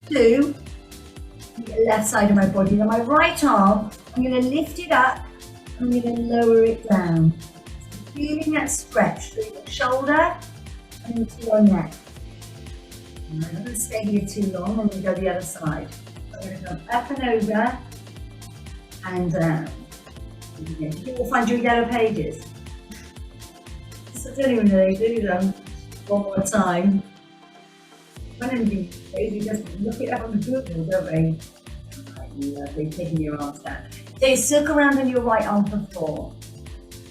to the left side of my body. Now my right arm, I'm going to lift it up, I'm going to lower it down. So feeling that stretch through your shoulder and into your neck. I'm not going to stay here too long, I'm going to go the other side. I'm going to come up and over and down. You will find your yellow pages. So I don't even know they do them. One more time. One of these days we just look it up on Google, don't we? Lovely, taking your arms down. So you circle around on your right arm for 4.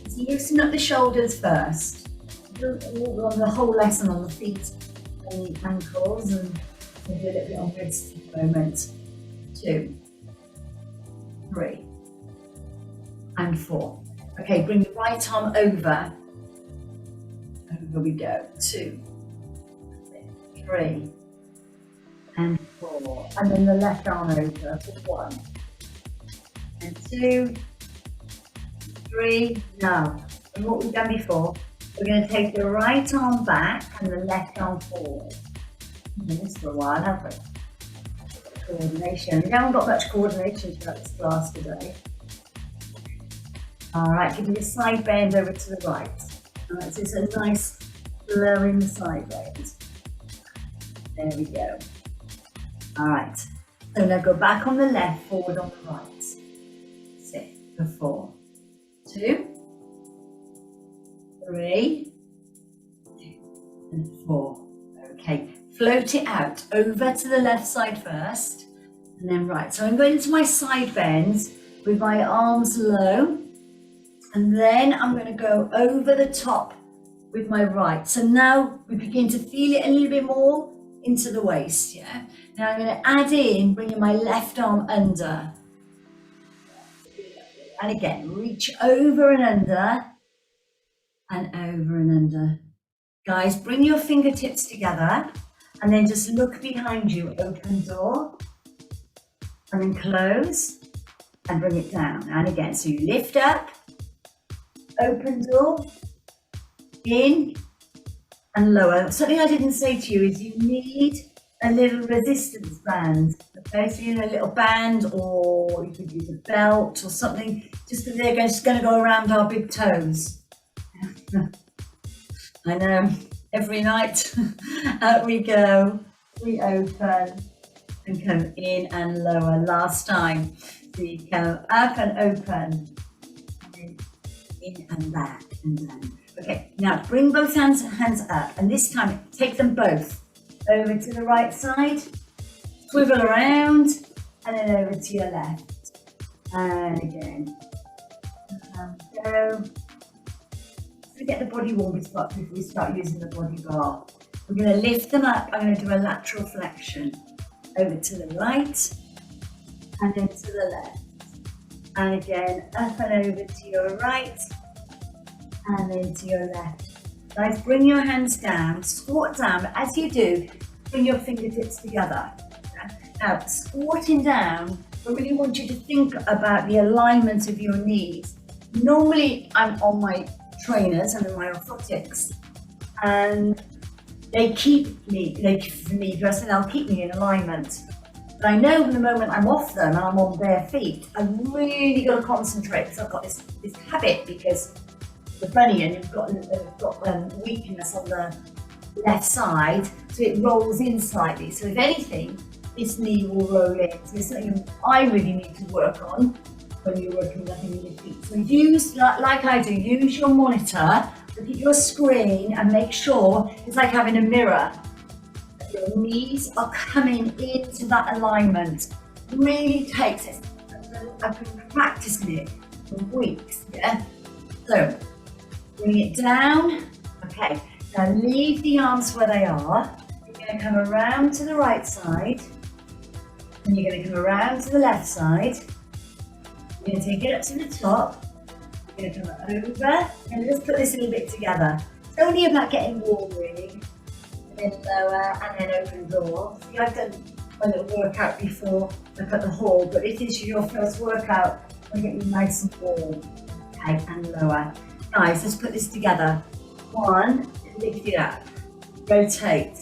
So loosen up the shoulders first. Do the whole lesson on the feet and the ankles, and we'll do a little bit on wrists at the moment. 2, 3, and 4. Okay, bring the right arm over. Over we go. 2, 3, and 4. And then the left arm over for 1, and 2, 3. Now, and what we've done before, we're going to take the right arm back and the left arm forward. We've done this for a while, haven't we? Coordination. We haven't got much coordination throughout this class today. All right, give me a side bend over to the right. All right, so it's a nice flowing side bend. There we go. All right, so now go back on the left, forward on the right. 6, for 4, 2, 3, and 4. Okay, float it out over to the left side first, and then right. So I'm going into my side bends with my arms low, and then I'm going to go over the top with my right. So now we begin to feel it a little bit more into the waist, yeah? Now I'm going to add in, bringing my left arm under. And again, reach over and under, and over and under. Guys, bring your fingertips together, and then just look behind you. Open door, and then close, and bring it down. And again, so you lift up, open door, in, and lower. Something I didn't say to you is you need a little resistance band. Okay, so you need a little band, or you could use a belt or something, just that they're just going to go around our big toes. I know, every night out we go, we open and come in and lower. Last time, so you come up and open, and in and back and down. Okay, now bring both hands up, and this time take them both over to the right side, swivel around, and then over to your left. And again, and go. So we get the body warm before we start using the body bar. We're going to lift them up. I'm going to do a lateral flexion over to the right, and then to the left. And again, up and over to your right, and then to your left. Guys, bring your hands down, squat down, but as you do, bring your fingertips together. Now, squatting down, I really want you to think about the alignment of your knees. Normally, I'm on my trainers and my orthotics, and they keep me, they'll keep me in alignment. But I know the moment I'm off them and I'm on bare feet, I've really got to concentrate, because I've got this habit, because the bunny, and you've got weakness on the left side, so it rolls in slightly. So if anything, this knee will roll in. So it's something I really need to work on when you're working up in your feet. So use, like I do, use your monitor, look at your screen, and make sure it's like having a mirror. Your knees are coming into that alignment. It really takes it. I've been practicing it for weeks, yeah? So, bring it down. Okay, now leave the arms where they are. You're going to come around to the right side, and you're going to come around to the left side. You're going to take it up to the top. You're going to come over, and just put this a little bit together. It's only about getting warm, really. And then lower, and then open door. See, I've done a little workout before, like at the hall, but if this is your first workout, I'll get you nice and warm. Okay, and lower. Guys, let's put this together. 1, lift it up, rotate,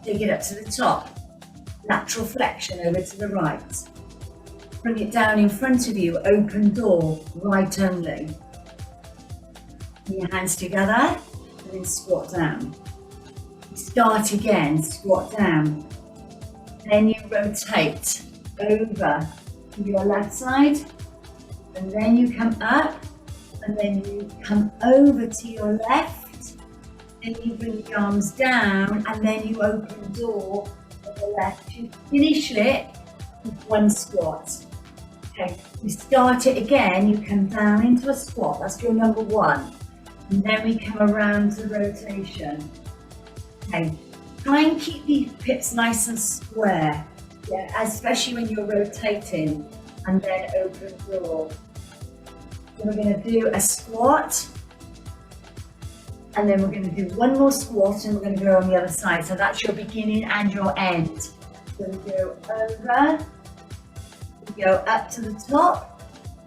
take it up to the top, lateral flexion over to the right. Bring it down in front of you, open door, right only. Bring your hands together and then squat down. Start again, squat down. Then you rotate over to your left side, and then you come up, and then you come over to your left, and you bring the arms down, and then you open door on the left. You finish it with one squat. Okay, you start it again, you come down into a squat, that's your number one. And then we come around to rotation. Okay, try and keep the hips nice and square, yeah, especially when you're rotating, and then open door. So we're going to do a squat, and then we're going to do one more squat, and we're going to go on the other side. So that's your beginning and your end. So we go over, we go up to the top,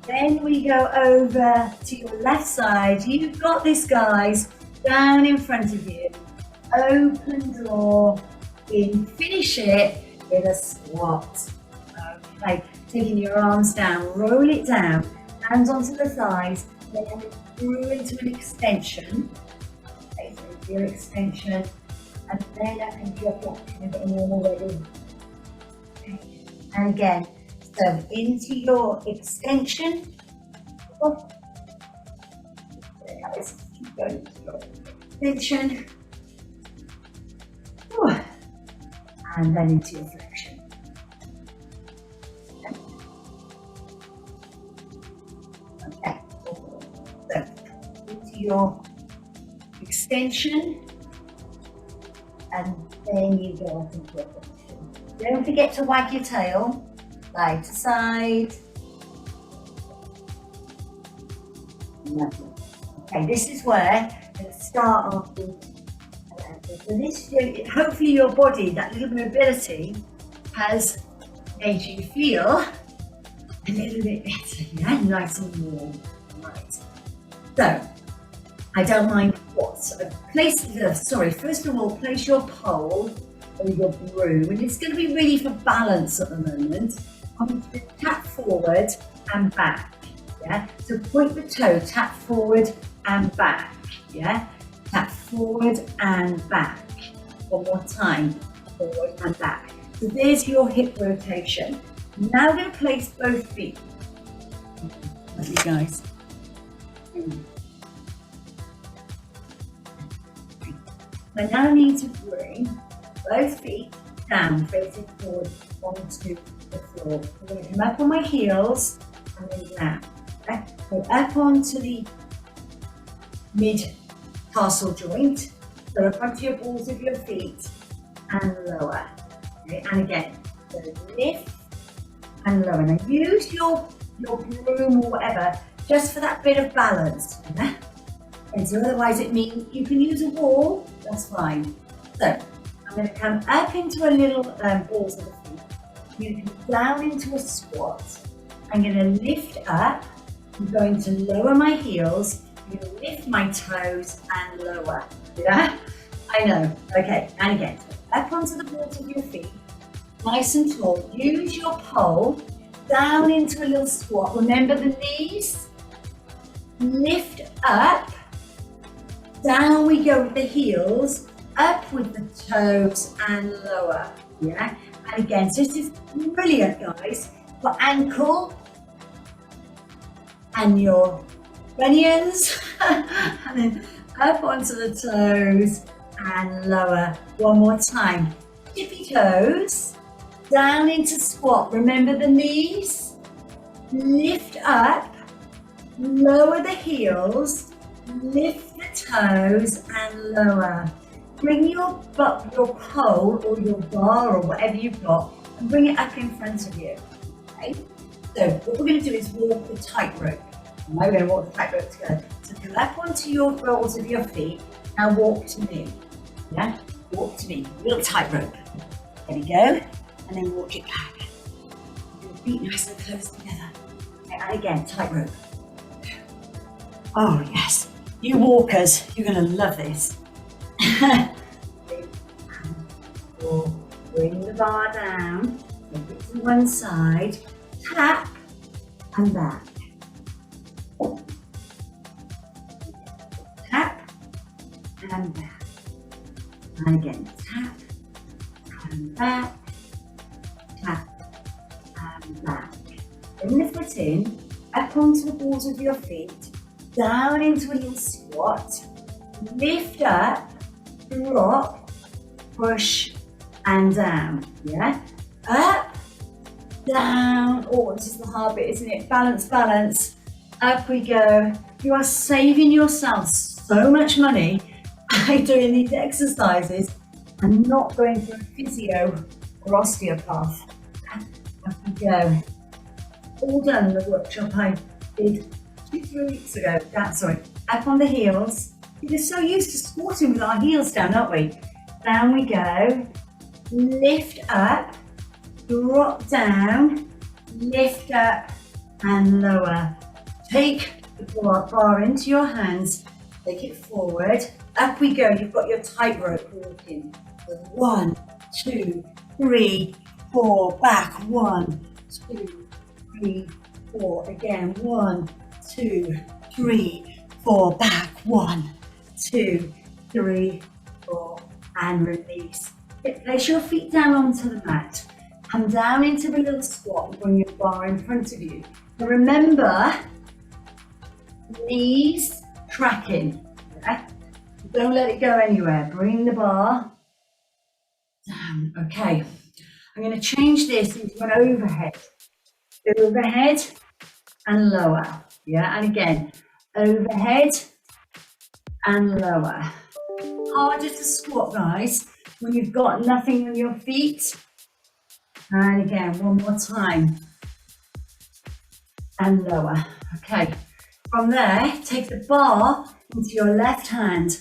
then we go over to your left side. You've got this, guys, down in front of you. Open door, in, finish it with a squat. Okay, taking your arms down, roll it down, hands onto the thighs, then through into an extension. Okay, so your extension, and then up into your flexion a bit more already. Okay. And again, so into your extension. Oh. Let's keep going to your extension. And then into your flexion. Okay. So into your extension, and then you go up into your flexion. Don't forget to wag your tail side to side. Lovely. Okay, this is where the start of the so this, hopefully your body, that little mobility, has made you feel a little bit better, yeah? Nice and warm. Right. So, I don't mind what. First of all, place your pole or your broom, and it's going to be really for balance at the moment. I'm going to tap forward and back, yeah? So point the toe, tap forward and back, yeah? Tap forward and back. One more time, forward and back. So there's your hip rotation. Now I'm going to place both feet. Lovely, guys. I now need to bring both feet down, facing forward onto the floor. I'm going to come up on my heels and then down. Okay? Go up onto the mid-tarsal joint. So in front of your balls of your feet and lower. Okay? And again, so lift and lower. Now use your broom or whatever just for that bit of balance. Yeah? And so otherwise it means you can use a wall, that's fine. So I'm going to come up into a little balls of the feet. I'm going to come down into a squat. I'm going to lift up. I'm going to lower my heels. I'm going to lift my toes and lower. Yeah? I know. Okay, and again, up onto the balls of your feet. Nice and tall. Use your pole. Down into a little squat. Remember the knees. Lift up. Down we go with the heels. Up with the toes and lower. Yeah? And again, so this is brilliant, guys. For ankle and your bunions. And then up onto the toes and lower. One more time. Tippy toes. Down into squat. Remember the knees. Lift up. Lower the heels. Lift the toes and lower. Bring your pole or your bar or whatever you've got and bring it up in front of you. Okay? So what we're going to do is walk the tightrope. We're going to walk the tightrope together. So come up onto your balls of your feet. Now walk to me. Yeah? Walk to me. Little tightrope. There we go. And then walk it back. Your feet nice and close together. Okay, and again, tightrope. Oh yes. You walkers, you're going to love this. 3, 4, Bring the bar down, take it to one side, tap and back. Tap and back. And again, tap and back, tap and back. Bring the foot in, up onto the balls of your feet, down into a little squat, lift up, drop, push and down, yeah? Up, down, oh this is the hard bit, isn't it? Balance, balance, up we go. You are saving yourself so much money by doing these exercises and not going through a physio or osteopath. Up we go. All done the workshop I did 2-3 weeks ago. Up on the heels. We're so used to squatting with our heels down, aren't we? Down we go. Lift up, drop down, lift up and lower. Take the bar into your hands, take it forward. Up we go. You've got your tightrope walking. 1, 2, 3, 4. Back. 1, 2, 3, 4. Again. 1, 2, 3, 4. Back. 1, 2, 3, 4. And release. Place your feet down onto the mat. Come down into a little squat and bring your bar in front of you. Now remember, knees tracking. Okay? Don't let it go anywhere. Bring the bar down. Okay. I'm going to change this into an overhead. Overhead and lower. Yeah, and again, overhead and lower. Harder to squat, guys, when you've got nothing on your feet. And again, one more time. And lower. Okay. From there, take the bar into your left hand.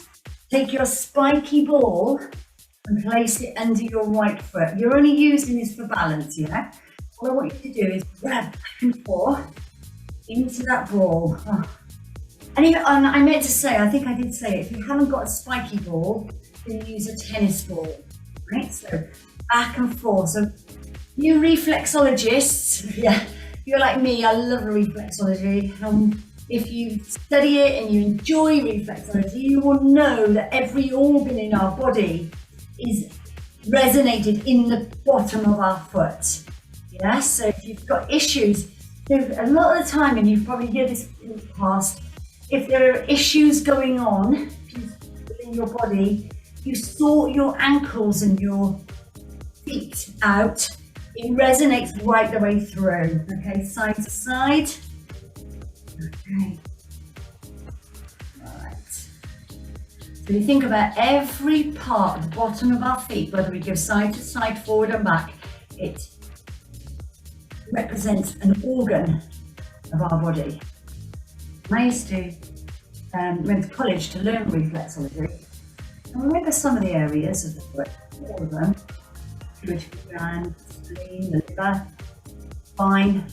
Take your spiky ball and place it under your right foot. You're only using this for balance, yeah? All I want you to do is grab back and forth into that ball. Oh. And I meant to say, I think I did say it, if you haven't got a spiky ball, then use a tennis ball, right? So back and forth. So you reflexologists, yeah, you're like me, I love reflexology. If you study it and you enjoy reflexology, you will know that every organ in our body is resonated in the bottom of our foot. Yeah, so if you've got issues, a lot of the time, and you've probably heard this in the past, if there are issues going on within your body, you sort your ankles and your feet out, it resonates right the way through. Okay, side to side. Okay. All right. So you think about every part of the bottom of our feet, whether we go side to side, forward and back, it represents an organ of our body. I used to went to college to learn reflexology. I remember some of the areas of the foot, all of them, pituitary gland, spleen, the liver, spine.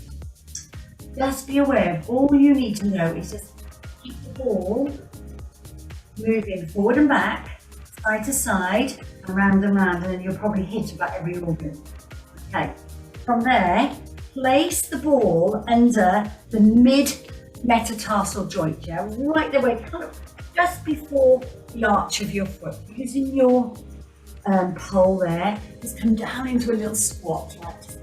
Just be aware of all you need to know is just keep the ball moving forward and back, side to side, and round, and then you'll probably hit about every organ. Okay, from there, place the ball under the mid-metatarsal joint, yeah, right the way, kind of just before the arch of your foot. Using your pole there, just come down into a little squat, like just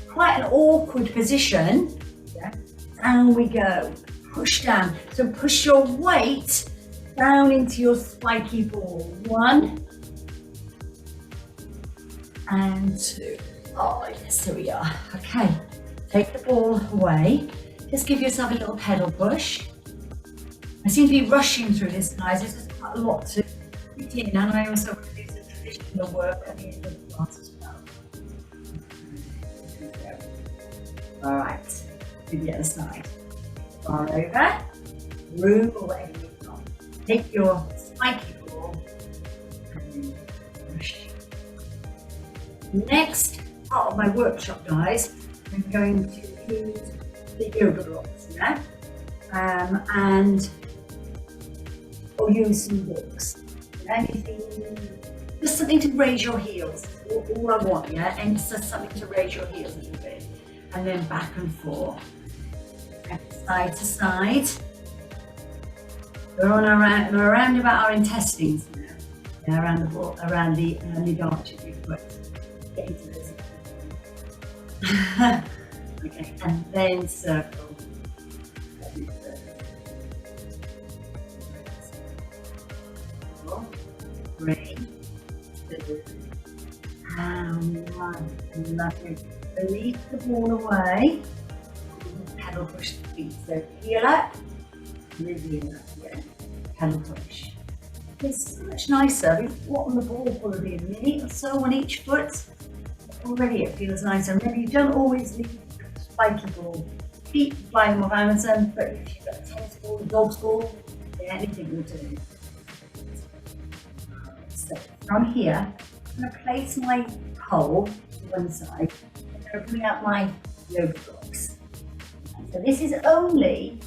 quite an awkward position. Yeah. Down we go, push down. So push your weight down into your spiky ball. 1 and 2. Oh yes, here we are. Okay, take the ball away. Just give yourself a little pedal push. I seem to be rushing through this, guys. There's just quite a lot to fit in, and I also want to do some traditional work at the end of the class as well. All right, to the other side. Bar over, room or whatever you've got. Take your spiky ball and push. Next part of my workshop, guys, I'm going to use the yoga blocks, yeah? And or use some books. Anything, just something to raise your heels. All I want, yeah, and it's just something to raise your heels a little bit, and then back and forth, side to side. We're on around about our intestines now, yeah, around the mid arch of your foot. Get into this. Okay, and then circle. Three, two, and one. Lovely. Release the ball away. Pedal push the feet. So heel up, and then heel up again. Pedal push. It's so much nicer. We've gotten the ball probably a minute or so on each foot. Already it feels nicer. Maybe you don't always need spiky ball. Feet fly them off Amazon, but if you've got a tennis ball, a dog's ball, yeah, anything will do. So from here, I'm going to place my pole to one side. I'm going to bring out my yoga blocks. So this is only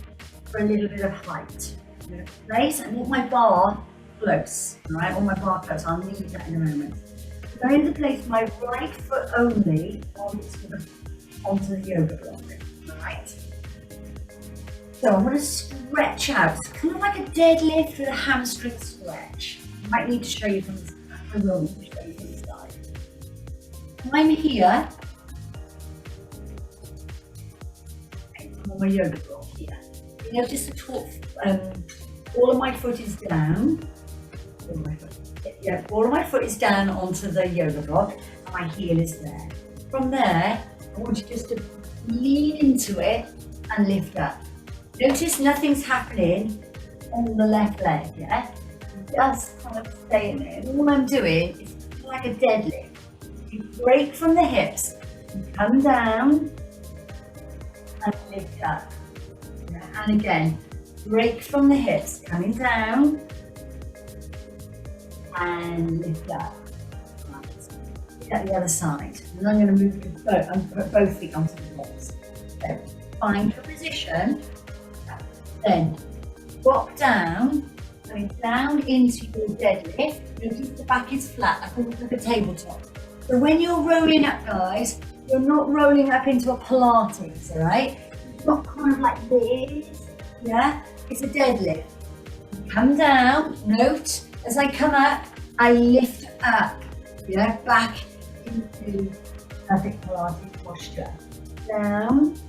for a little bit of height. I'm going to place and want my bar close. All right, all my bar close. I'll need that in a moment. I'm going to place my right foot only onto the yoga block. All right. So I'm going to stretch out. It's kind of like a deadlift with a hamstring stretch. I might need to show you from the side. I will need to show you from the side. I'm here. I'm on my yoga block here. You notice the top, all of my foot is down. All of my foot is down onto the yoga block and my heel is there. From there, I want you just to lean into it and lift up. Notice nothing's happening on the left leg, yeah? Just kind of stay in there. All I'm doing is like a deadlift. You break from the hips, you come down and lift up. Yeah, and again, break from the hips, coming down and lift up. Right. Look at the other side. And I'm going to move your both and put both feet onto the blocks. So find your position, then drop down, going down into your deadlift. Notice the back is flat, like a tabletop. So when you're rolling up, guys, you're not rolling up into a Pilates, all right? It's not kind of like this, yeah? It's a deadlift. You come down, note, as I come up, I lift up, yeah, back into perfect Pilates posture. Down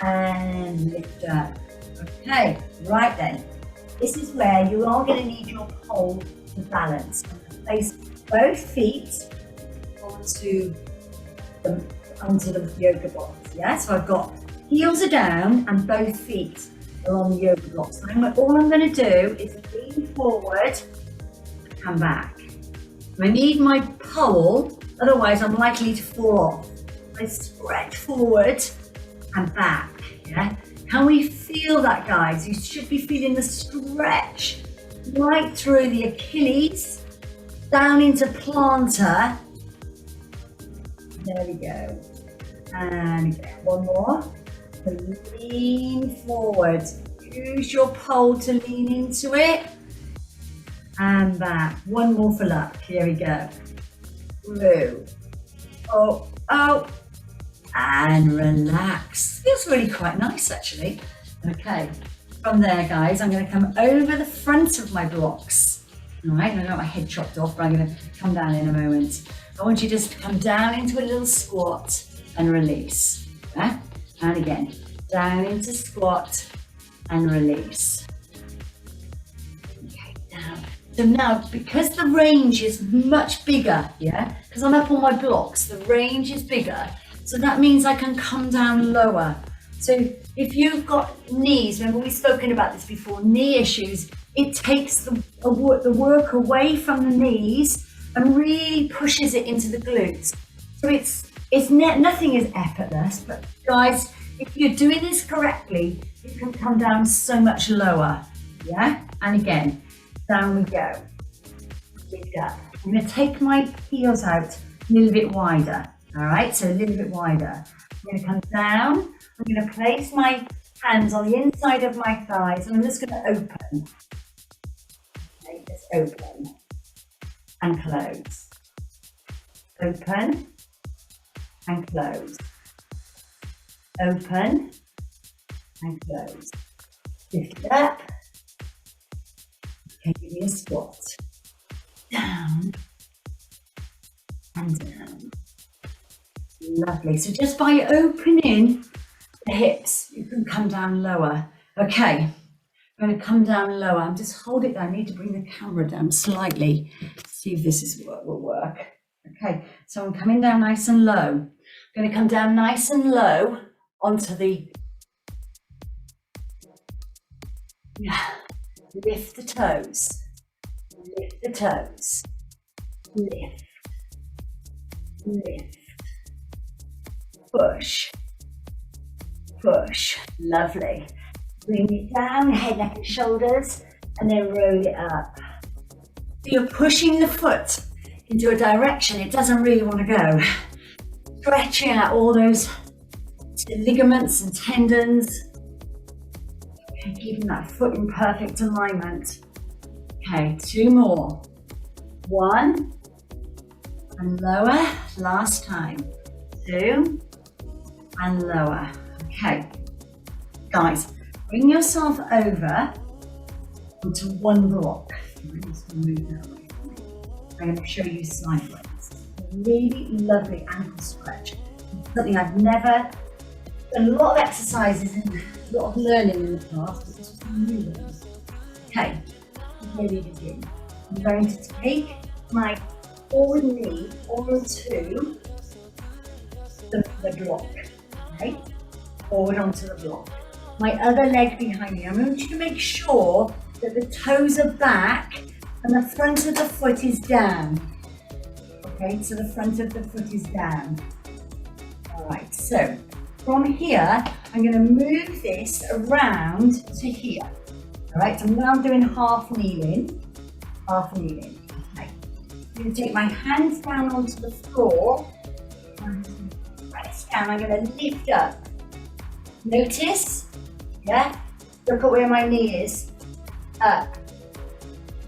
and lift up. Okay, right then. This is where you are going to need your pole to balance. Place both feet onto the yoga blocks. Yeah, so I've got heels are down and both feet are on the yoga blocks. All I'm going to do is lean forward and come back. I need my pole, otherwise I'm likely to fall off. I stretch forward and back. Yeah. Can we feel that, guys? You should be feeling the stretch right through the Achilles, down into plantar. There we go. And again, one more. So lean forward. Use your pole to lean into it. And back. One more for luck. Here we go. Through. Oh, oh. And relax. Feels really quite nice, actually. Okay. From there, guys, I'm going to come over the front of my blocks. All right. I got my head chopped off, but I'm going to come down in a moment. I want you just to come down into a little squat and release. Yeah? And again, down into squat and release. Okay, down. So now, because the range is much bigger, yeah, because I'm up on my blocks, the range is bigger. So that means I can come down lower. So if you've got knees, remember we've spoken about this before, knee issues, it takes the work away from the knees and really pushes it into the glutes. So nothing is effortless, but guys, if you're doing this correctly, you can come down so much lower, yeah? And again, down we go. Lift up. I'm gonna take my heels out a little bit wider, all right? So a little bit wider. I'm gonna come down. I'm gonna place my hands on the inside of my thighs, and I'm just gonna open. Okay, just open and close. Open and close. Open and close. Lift it up. Okay, give me a squat. Down and down. Lovely. So just by opening the hips, you can come down lower. Okay, I'm going to come down lower. I'm just hold it down. I need to bring the camera down slightly. See if this is what will work. Okay, so I'm coming down nice and low. I'm going to come down nice and low onto the, lift the toes, lift the toes, lift, lift, push, push, lovely. Bring it down, head, neck and shoulders, and then roll it up. So you're pushing the foot into a direction it doesn't really want to go. Stretching out all those ligaments and tendons. Okay, keeping that foot in perfect alignment. Okay, 2 more. 1, and lower, last time. 2, and lower. Okay, guys, bring yourself over onto one block. I'm just going to move that way. I'm going to show you sideways. A really lovely ankle stretch. Something I've never done a lot of exercises and a lot of learning in the past, but this was a new one. Okay, here we begin. I'm going to take my forward knee onto the block. Okay, forward onto the block. My other leg behind me. I want you to make sure that the toes are back and the front of the foot is down. Okay, so the front of the foot is down. All right, so from here, I'm going to move this around to here. All right, so now I'm doing half kneeling, half kneeling. Okay, I'm going to take my hands down onto the floor. Press down, I'm going to lift up. Notice, yeah, look at where my knee is, up.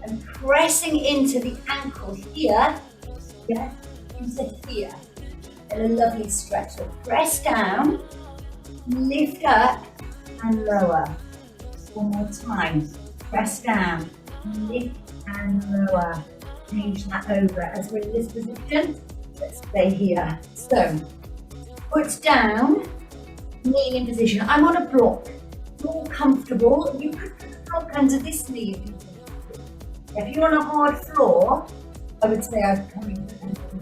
And pressing into the ankle here, yeah, into here. And a lovely stretch. So press down, lift up and lower. One more time. Press down, lift and lower. Change that over. As we're in this position, let's stay here. So, foot down, kneeling position. I'm on a block. More comfortable. You could put a block under this knee if you want. If you're on a hard floor, I would say I'd come into the ankle.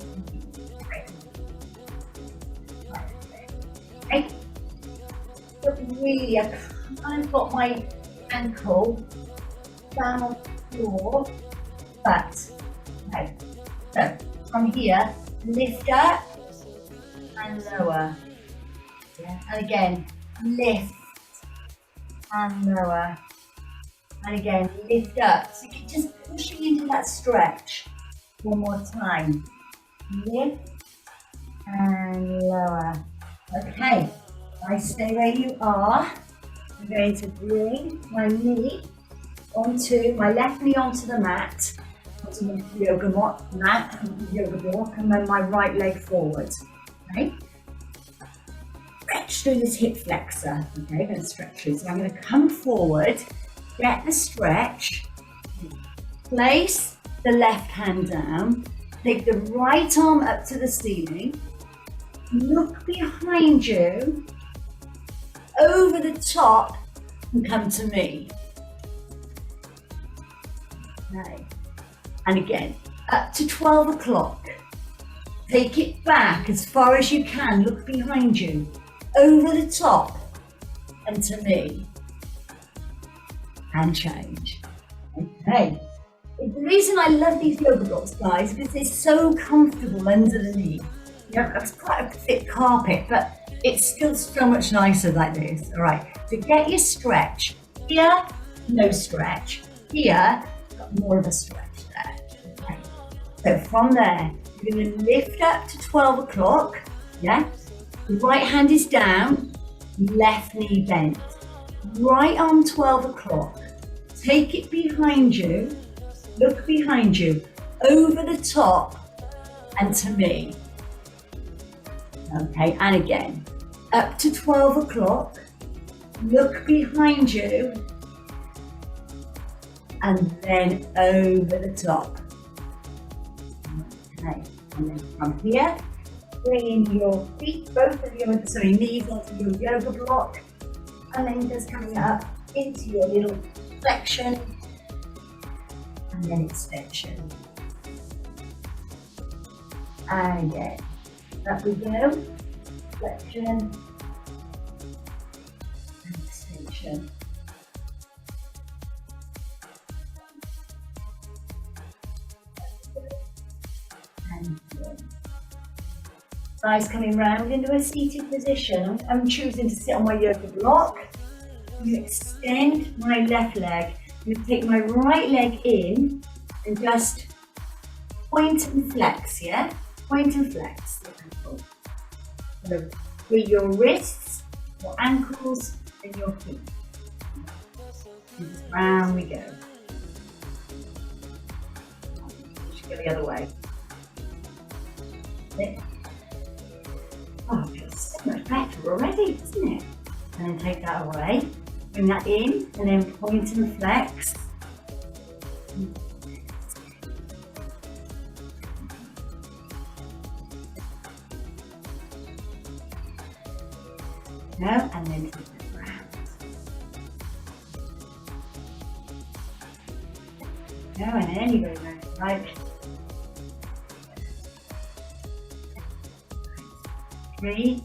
Okay. But really, I've kind of got my ankle down on the floor, but okay. So from here, lift up and lower. Yeah. And again, lift and lower. And again, lift up. So you're just pushing into that stretch. One more time. Lift and lower. Okay, I stay where you are. I'm going to bring my knee onto, my left knee onto the mat, onto the yoga mat, yoga block, and then my right leg forward. Okay? Stretch through this hip flexor. Okay, I'm going to stretch through. So I'm going to come forward, get the stretch, place the left hand down, take the right arm up to the ceiling, look behind you, over the top, and come to me. Okay. And again, up to 12 o'clock. Take it back as far as you can, look behind you, over the top, and to me. And change. Okay. The reason I love these yoga blocks, guys, is because they're so comfortable under the knee. You know, it's quite a thick carpet, but it's still so much nicer like this. All right, so get your stretch. Here, no stretch. Here, got more of a stretch there. Okay. So from there, you're going to lift up to 12 o'clock. Yeah, the right hand is down, left knee bent. Right arm 12 o'clock. Take it behind you. Look behind you, over the top, and to me. Okay, and again, up to 12 o'clock, look behind you, and then over the top. Okay, and then from here, bringing your feet, both of your knees onto your yoga block, and then just coming up into your little flexion, and then extension. And again, up we go, flexion, and extension. And good. Thighs coming round into a seated position. I'm choosing to sit on my yoga block. I'm going to extend my left leg. I'm going to take my right leg in and just point and flex, yeah? Point and flex. So with your wrists, your ankles, and your feet. And just round we go. Should go the other way. Oh, it feels so much better already, doesn't it? And then take that away. Bring that in, and then point and flex. No, and then take it round. No, and then you go round, right? 3,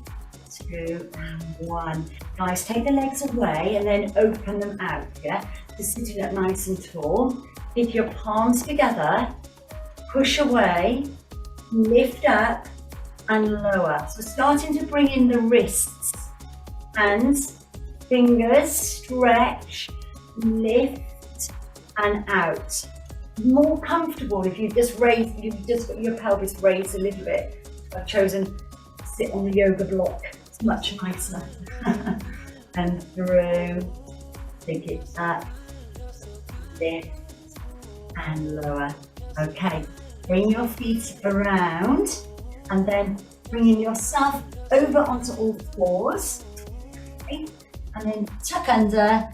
2, and 1. Guys, take the legs away and then open them out, yeah? Just sitting up nice and tall. Keep your palms together, push away, lift up and lower. So starting to bring in the wrists, hands, fingers, stretch, lift and out. More comfortable if you just got your pelvis raised a little bit. I've chosen to sit on the yoga block. It's much nicer. And through, take it up, lift and lower. Okay, bring your feet around and then bringing yourself over onto all fours. Okay, and then tuck under,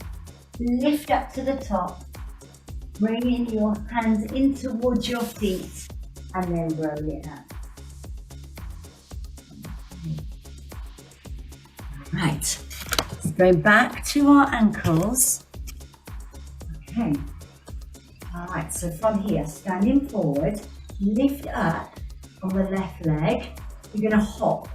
lift up to the top, bringing your hands in towards your feet and then roll it up. Right, so going back to our ankles. Okay, all right, so from here, standing forward, lift up on the left leg. You're going to hop.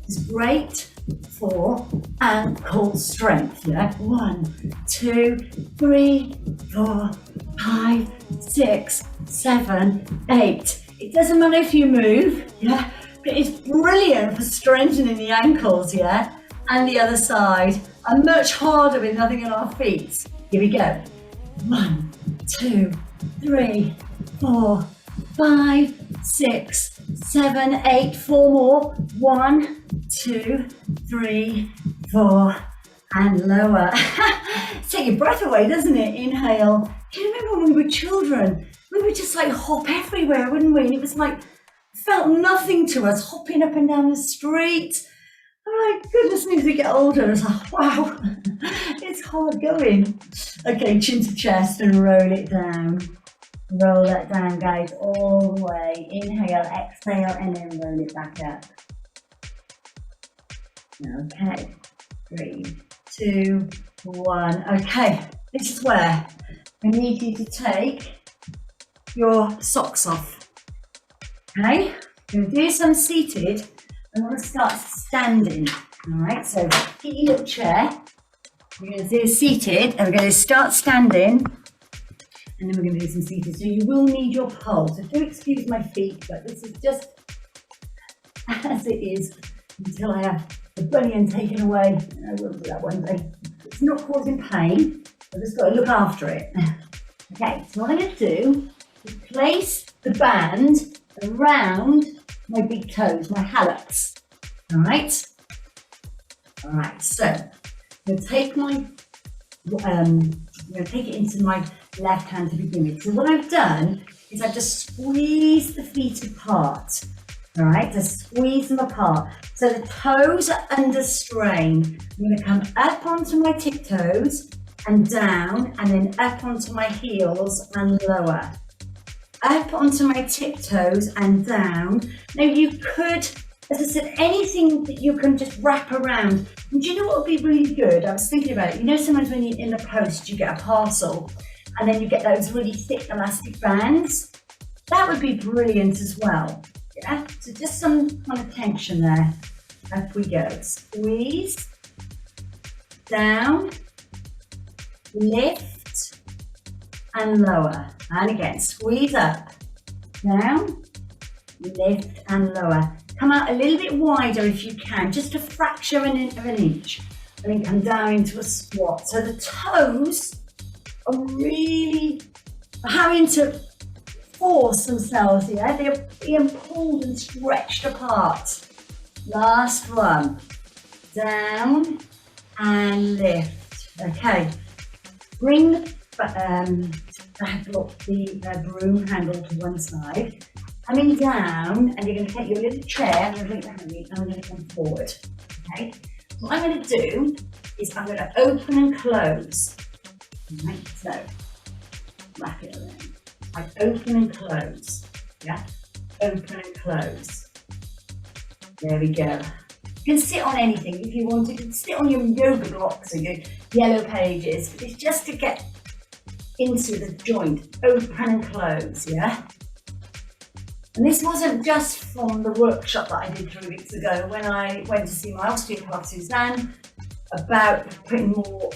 It's great for ankle strength, yeah? 1, 2, 3, 4, 5, 6, 7, 8. It doesn't matter if you move, yeah? But it's brilliant for strengthening the ankles, yeah? And the other side, and much harder with nothing on our feet. Here we go. 1, 2, 3, 4, 5, 6, 7, 8, 4 more. 1, 2, 3, 4, and lower. Take your breath away, doesn't it? Inhale. Do you remember when we were children? We would just like hop everywhere, wouldn't we? And it was like, felt nothing to us, hopping up and down the street. Oh my goodness, as we get older, it's like, wow, it's hard going. Okay, chin to chest and roll it down. Roll that down, guys, all the way. Inhale, exhale, and then roll it back up. Okay, 3, 2, 1. Okay, this is where I need you to take your socks off. Okay, we're going to do some seated. I want to start standing. All right, so get your little chair. We're going to do seated, and we're going to start standing. And then we're going to do some seated. So you will need your pole. So do excuse my feet, but this is just as it is until I have the bunion taken away. And I will do that one day. It's not causing pain. I've just got to look after it. Okay, so what I'm going to do is place the band around my big toes, my hallux. All right. All right. So I'm going to take I'm going to take it into my left hand to begin with. So what I've done is I just squeeze the feet apart. All right, just squeeze them apart. So the toes are under strain. I'm going to come up onto my tiptoes and down, and then up onto my heels and lower. Up onto my tiptoes and down. Now you could, as I said, anything that you can just wrap around. And do you know what would be really good? I was thinking about it. You know, sometimes when you're in the post, you get a parcel and then you get those really thick elastic bands. That would be brilliant as well. Yeah, so just some kind of tension there. Up we go. Squeeze, down, lift, and lower. And again, squeeze up, down, lift and lower. Come out a little bit wider if you can, just a fraction of an inch. And then come down into a squat. So the toes are really having to force themselves here. They're being pulled and stretched apart. Last one. Down and lift. Okay. Bring the broom handle to one side. Coming down, and you're going to take your little chair and you're going to I'm going to come forward. Okay. What I'm going to do is I'm going to open and close. Right. So wrap it around. I open and close. Yeah. Open and close. There we go. You can sit on anything if you want to. You can sit on your yoga blocks or your yellow pages. But it's just to get into the joint. Open and close, yeah? And this wasn't just from the workshop that I did 3 weeks ago when I went to see my osteopath Suzanne about putting more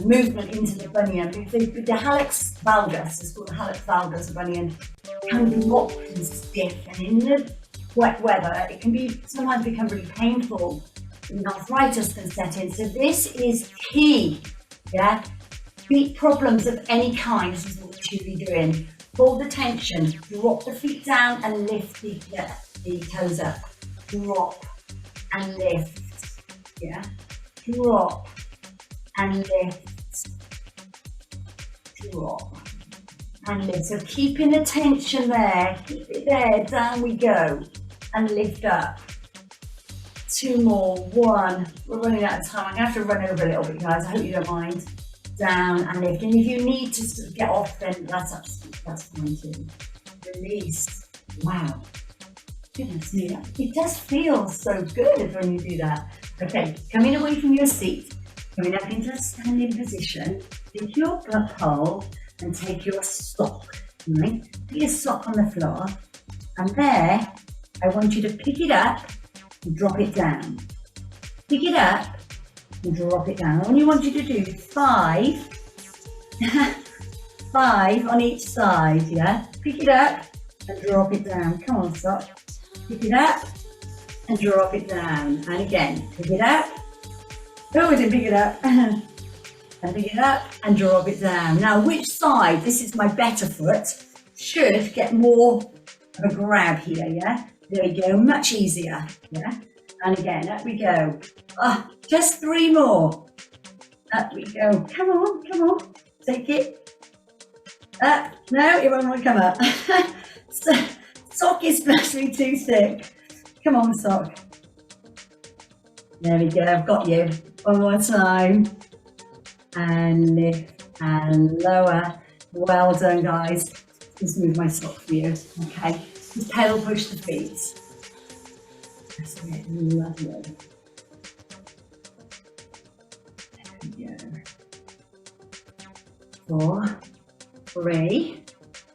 movement into the bunion. The hallux valgus, it's called the hallux valgus of bunion, can be locked and stiff, and in the wet weather it can be sometimes become really painful and arthritis can set in. So this is key, yeah? Feet problems of any kind, this is what you should be doing. Hold the tension, drop the feet down and lift the toes up. Drop and lift, yeah? Drop and lift, drop and lift. So keeping the tension there, keep it there, down we go, and lift up. 2 more, 1, we're running out of time. I'm going to have to run over a little bit, guys, I hope you don't mind. Down and lift, and if you need to sort of get off, then that's fine too. Release. Wow. Goodness me, it just feels so good when you do that. Okay, coming away from your seat, coming up into a standing position, take your butt pole and take your sock, right? Put your sock on the floor, and there, I want you to pick it up and drop it down. Pick it up and drop it down. All you want you to do is 5 on each side, yeah? Pick it up and drop it down. Come on, sock. Pick it up and drop it down. And again, pick it up. Oh, I didn't pick it up. And pick it up and drop it down. Now, which side, this is my better foot, should get more of a grab here, yeah? There we go, much easier, yeah? And again, up we go. Oh, just 3 more. Up we go. Come on. Take it. Up. No, it won't want to come up. Sock is especially too thick. Come on, sock. There we go, I've got you. One more time. And lift and lower. Well done, guys. Just move my sock for you. Okay. Just pedal push the feet. That's it. Lovely. There we go. 4, 3,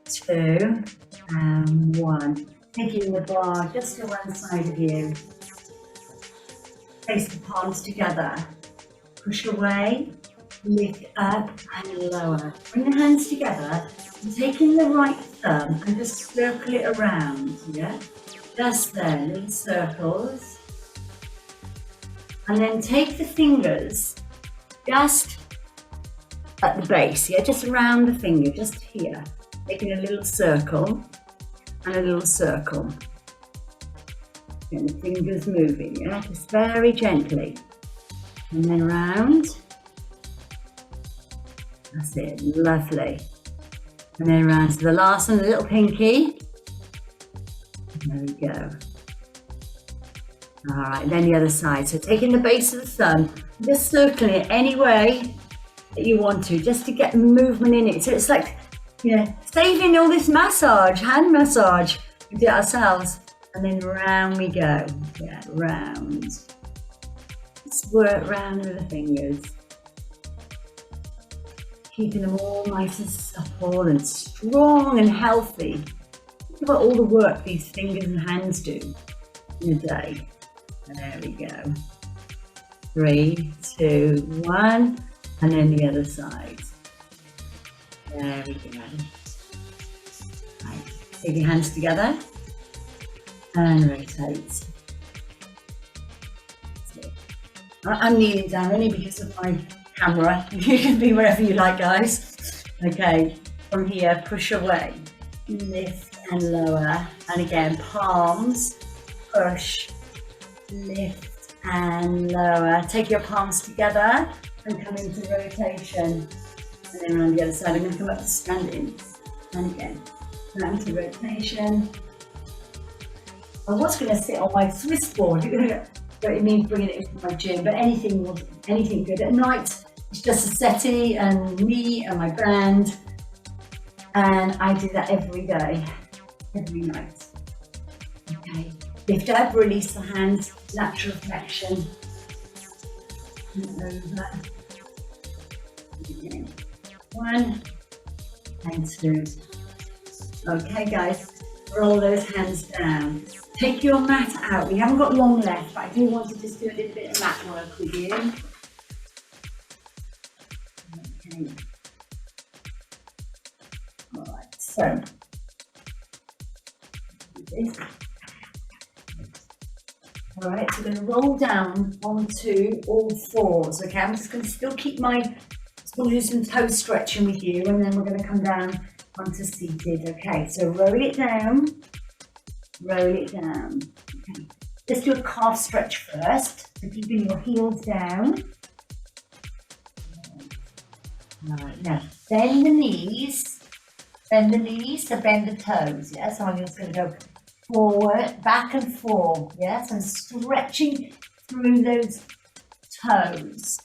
2, and 1. Taking the bar just to one side of you. Place the palms together. Push away, lift up and lower. Bring the hands together and taking the right thumb and just circle it around, yeah? Just there, little circles. And then take the fingers just at the base, yeah? Just around the finger, just here. Making a little circle and a little circle. And the fingers moving, yeah? Just very gently. And then round. That's it, lovely. And then round to the last one, the little pinky. There we go. All right, then the other side. So taking the base of the thumb, just circling it any way that you want to, just to get movement in it. So it's like, you know, saving all this massage, hand massage. We do it ourselves. And then round we go. Yeah, round. Just work round with the fingers. Keeping them all nice and supple and strong and healthy. Think about all the work these fingers and hands do in a day. There we go. 3, 2, 1, and then the other side. There we go. Right. Take your hands together and rotate. I'm kneeling down only because of my camera. You can be wherever you like, guys. Okay, from here, push away, lift and lower, and again, palms, push, lift and lower. Take your palms together and come into rotation. And then around the other side, I'm going to come up to standing. And again, round to rotation. I was going to sit on my Swiss board, but it means bringing it into my gym. But anything good. At night, it's just a settee and me and my band. And I do that every day, every night. Okay. Lift up, release the hands, lateral flexion. And over. Again. 1 and 2. Okay, guys, roll those hands down. Take your mat out. We haven't got long left, but I do want to just do a little bit of mat work with you. Okay. All right, so this. All right, so we're going to roll down onto all fours. Okay, I'm just going to still keep my. We'll do some toe stretching with you, and then we're going to come down onto seated. Okay, so roll it down, roll it down. Okay. Let's do a calf stretch first. So keeping your heels down. All right, now bend the knees to bend the toes. Yeah, so I'm just going to go forward, back and forth. Yeah, so I'm stretching through those toes.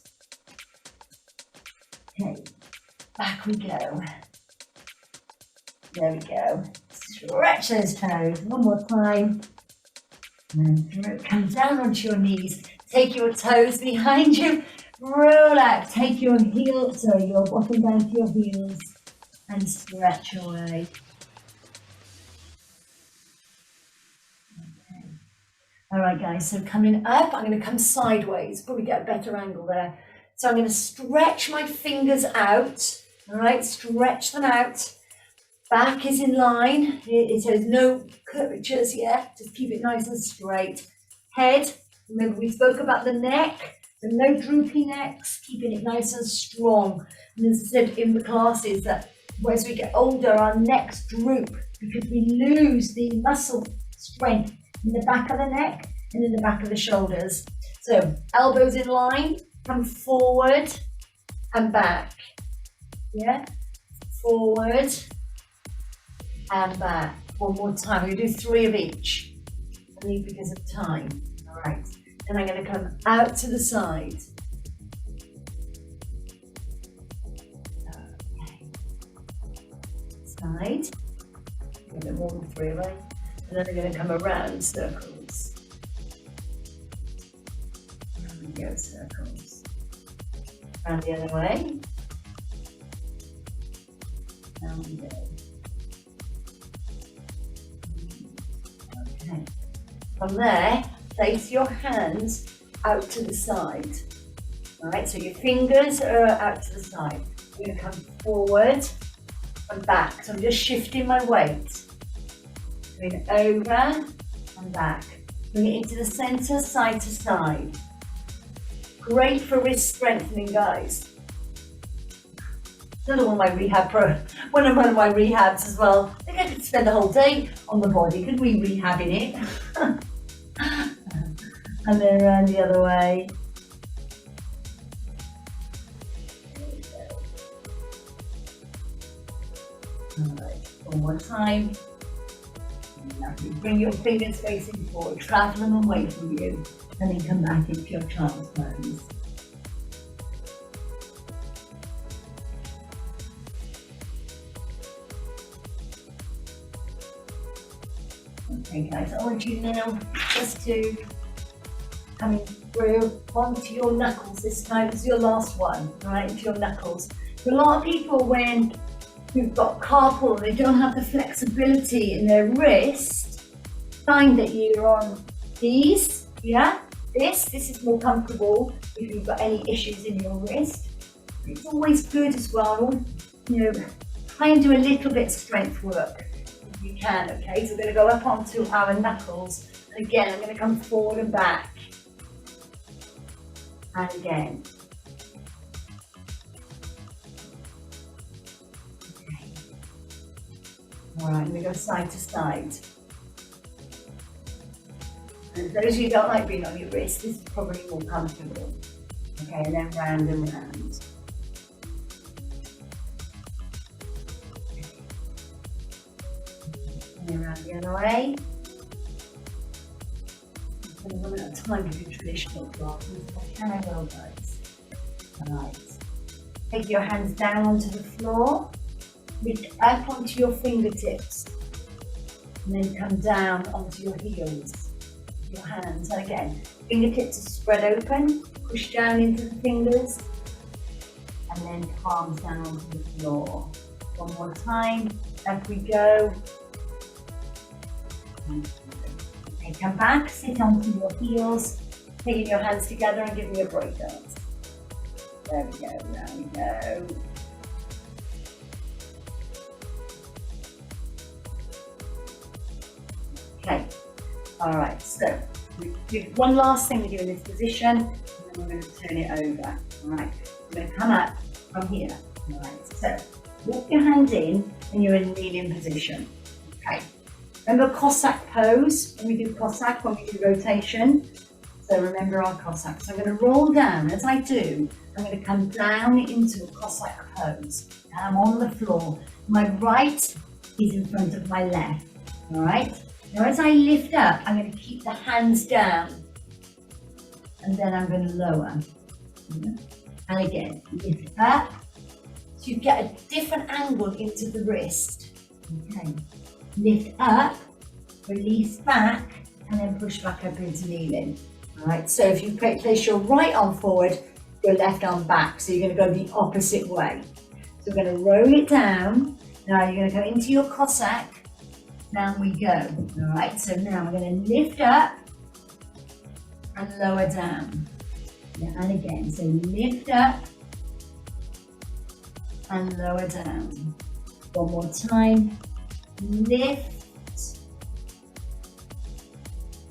Okay, back we go. There we go. Stretch those toes. One more time. And come down onto your knees. Take your toes behind you. Roll out. Take your your bottom down to your heels and stretch away. Okay. All right, guys. So coming up, I'm going to come sideways. Probably get a better angle there. So I'm going to stretch my fingers out, all right, stretch them out. Back is in line, so there's no curvatures yet, just keep it nice and straight. Head, remember we spoke about the neck, so no droopy necks, keeping it nice and strong. And as I said in the classes, that as we get older, our necks droop because we lose the muscle strength in the back of the neck and in the back of the shoulders. So elbows in line. Come forward and back. Yeah? Forward and back. One more time. We're going to do 3 of each. Only because of time. All right. Then I'm going to come out to the side. Okay. Side. A bit more than 3, right? And then we're going to come around circles. There we go, circles. And the other way. Down we go. Okay. From there, place your hands out to the side. All right, so your fingers are out to the side. You're going to come forward and back. So I'm just shifting my weight. Going over and back. Bring it into the center, side to side. Great for wrist strengthening, guys. Another one of my one of my rehabs as well. I think I could spend the whole day on the body. Could we rehabbing it? And then around the other way. All right, one more time. Now you bring your fingers facing forward, travel them away from you, and then come back into your child's pose. Okay guys, I want you now just to coming through onto your knuckles this time. This is your last one, right? Into your knuckles. For a lot of people, when you've got carpal, they don't have the flexibility in their wrist. Find that you're on these, yeah? This is more comfortable if you've got any issues in your wrist. It's always good as well, you know, try and do a little bit of strength work if you can, okay? So we're gonna go up onto our knuckles. And again, I'm gonna come forward and back. And again. Okay. All right, we go side to side. And those of you who don't like being on your wrist, this is probably more comfortable. Okay, and then round and round. And then round the other way. I'm going to run out of time to do traditional classes. Can I will, guys? Alright. Take your hands down onto the floor. Reach up onto your fingertips. And then come down onto your heels. Your hands. And again, fingertips are spread open. Push down into the fingers. And then palms down onto the floor. One more time. Up we go. Okay, come back, sit onto your heels, taking your hands together and give me a break dance. There we go, there we go. Okay, all right, so one last thing we do in this position, and then we're going to turn it over. All right, we're going to come up from here. All right, so walk your hands in and you're in kneeling position. Okay. Remember Cossack pose, when we do Cossack, when we do rotation. So remember our Cossack. So I'm going to roll down. As I do, I'm going to come down into a Cossack pose. And I'm on the floor. My right is in front of my left. All right? Now as I lift up, I'm going to keep the hands down. And then I'm going to lower. And again, lift up. So you get a different angle into the wrist. Okay. Lift up, release back, and then push back up into kneeling. All right, so if you place your right arm forward, your left arm back. So you're going to go the opposite way. So we're going to roll it down. Now you're going to go into your Cossack. Down we go. All right, so now we're going to lift up and lower down. Yeah, and again, so lift up and lower down. One more time. Lift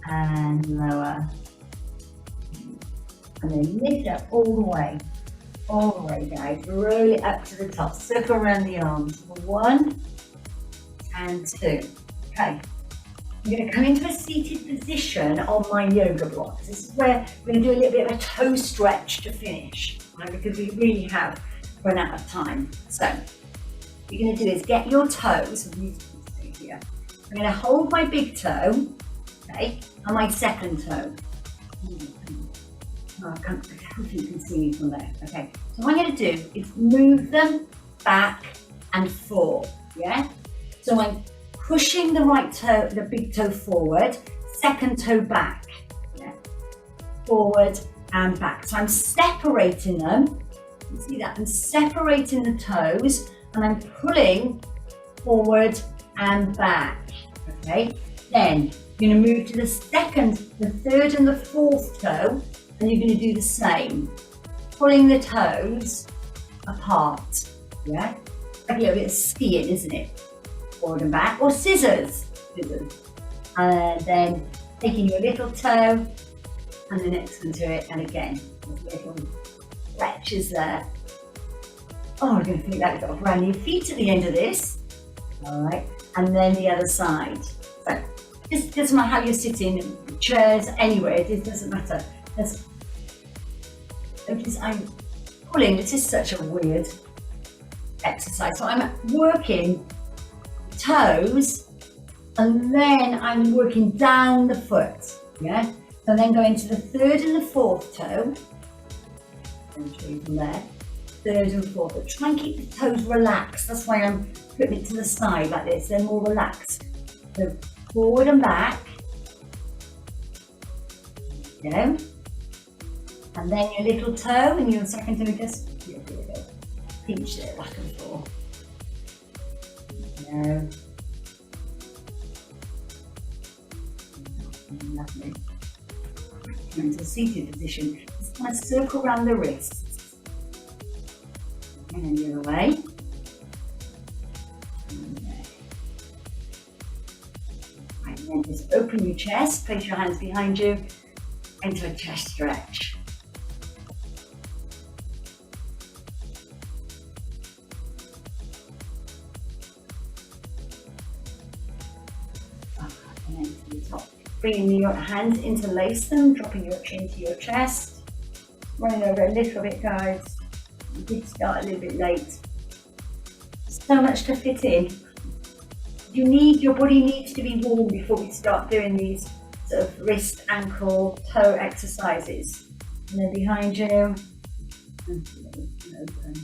and lower, and then lift up all the way guys, roll it up to the top, circle around the arms, 1 and 2. Okay, I'm going to come into a seated position on my yoga blocks. This is where we're going to do a little bit of a toe stretch to finish, right? Because we really have run out of time. So what you're going to do is get your toes, here. I'm going to hold my big toe, okay, and my second toe. Oh, I hope you can see me from there. Okay, so what I'm going to do is move them back and forth, yeah? So I'm pushing the right toe, the big toe forward, second toe back, yeah? Forward and back. So I'm separating them, you see that? I'm separating the toes and I'm pulling forward and back, okay? Then you're going to move to the second, the third and the fourth toe, and you're going to do the same, pulling the toes apart, yeah? Like a little bit of skiing, isn't it? Forward and back, or scissors. And then taking your little toe and the next one to it, and again, little stretches there. Oh, I'm going to think that you've got brand new feet at the end of this. All right, and then the other side. So it doesn't matter how you're sitting, chairs, anywhere, it doesn't matter. I'm pulling, this is such a weird exercise. So I'm working toes, and then I'm working down the foot, yeah? So then go into the third and the fourth toe, and show you from there, third and fourth, but try and keep the toes relaxed, that's why I'm putting it to the side like this, they're more relaxed. So forward and back, there you go. And then your little toe and your second toe, just, yeah, there we go, pinch it back and forth. No. Lovely. Into a seated position. Just kind of circle around the wrists. And then the other way. Okay. Right, and then just open your chest, place your hands behind you into a chest stretch. And then to the top. Bringing your hands, interlace them, dropping your chin to your chest. Running over a little bit, guys. You did start a little bit late. So much to fit in. Your body needs to be warm before we start doing these sort of wrist, ankle, toe exercises. And then behind you, and open.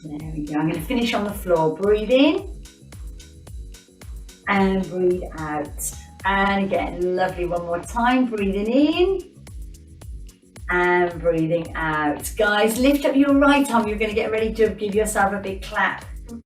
There we go. I'm going to finish on the floor. Breathe in. And breathe out. And again, lovely, one more time, breathing in and breathing out. Guys, lift up your right arm. You're going to get ready to give yourself a big clap.